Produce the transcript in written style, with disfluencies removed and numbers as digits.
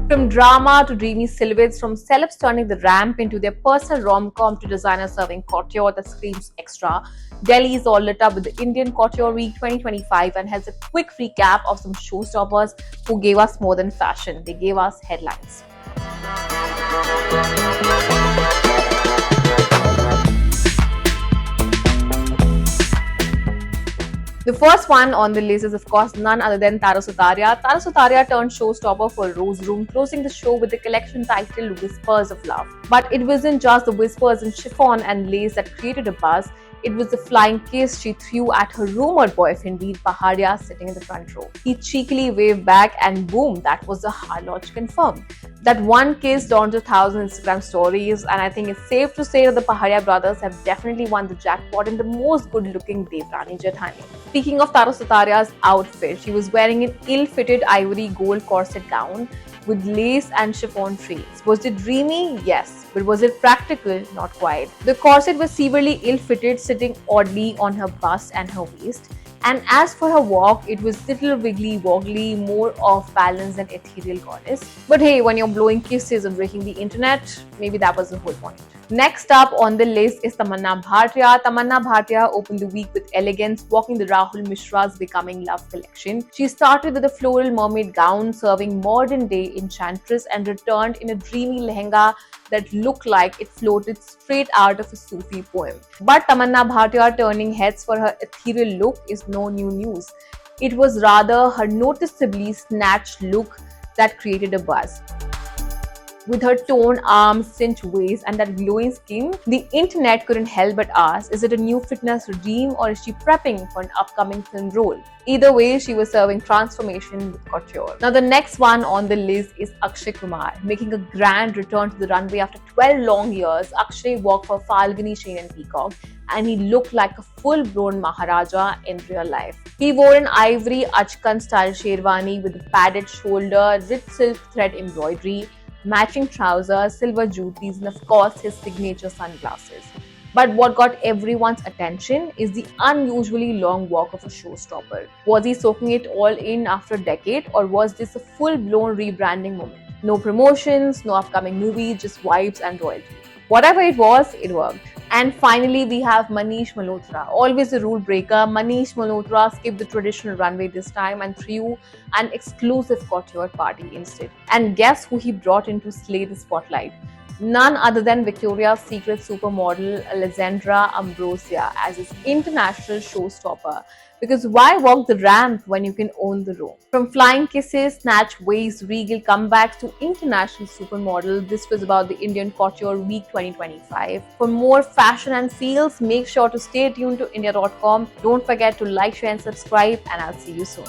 From drama to dreamy silhouettes, from celebs turning the ramp into their personal rom-com to designers serving couture that screams extra, Delhi is all lit up with the Indian Couture Week 2025 and has a quick recap of some showstoppers who gave us more than fashion. They gave us headlines. The first one on the list is, of course, none other than Tara Sutaria. Tara Sutaria turned showstopper for Rose Room, closing the show with the collection titled Whispers of Love. But it wasn't just the whispers in chiffon and lace that created a buzz. It was the flying kiss she threw at her rumored boyfriend, Veer Pahadia, sitting in the front row. He cheekily waved back and boom, that was the hard launch confirmed. That one kiss dawned to 1,000 Instagram stories, and I think it's safe to say that the Pahadia brothers have definitely won the jackpot in the most good-looking Devrani Jethani. Speaking of Tara Sutaria's outfit, she was wearing an ill-fitted ivory gold corset gown with lace and chiffon trails. Was it dreamy? Yes. But was it practical? Not quite. The corset was severely ill-fitted, sitting oddly on her bust and her waist. And as for her walk, it was little wiggly woggly, more off balance than ethereal goddess. But hey, when you're blowing kisses and breaking the internet, maybe that was the whole point. Next up on the list is Tamannaah Bhatia. Tamannaah Bhatia opened the week with elegance, walking the Rahul Mishra's Becoming Love collection. She started with a floral mermaid gown serving modern-day enchantress and returned in a dreamy lehenga that looked like it floated straight out of a Sufi poem. But Tamannaah Bhatia turning heads for her ethereal look is no new news. It was rather her noticeably snatched look that created a buzz. With her toned arms, cinched waist, and that glowing skin, the internet couldn't help but ask, is it a new fitness regime or is she prepping for an upcoming film role? Either way, she was serving transformation with couture. Now, the next one on the list is Akshay Kumar. Making a grand return to the runway after 12 long years, Akshay walked for Falguni Shane and Peacock, and he looked like a full-blown Maharaja in real life. He wore an ivory Achkan-style sherwani with a padded shoulder, rich silk thread embroidery, matching trousers, silver jutis, and of course his signature sunglasses. But what got everyone's attention is the unusually long walk of a showstopper. Was he soaking it all in after a decade, or was this a full-blown rebranding moment? No promotions, no upcoming movies, just vibes and royalty. Whatever it was, it worked. And finally, we have Manish Malhotra. Always a rule breaker, Manish Malhotra skipped the traditional runway this time and threw an exclusive couture party instead. And guess who he brought in to slay the spotlight? None other than Victoria's Secret supermodel Alessandra Ambrosio as his international showstopper. Because why walk the ramp when you can own the room? From flying kisses, snatch waist, regal comebacks to international supermodel, this was about the Indian Couture Week 2025. For more fashion and feels, make sure to stay tuned to India.com. Don't forget to like, share and subscribe, and I'll see you soon.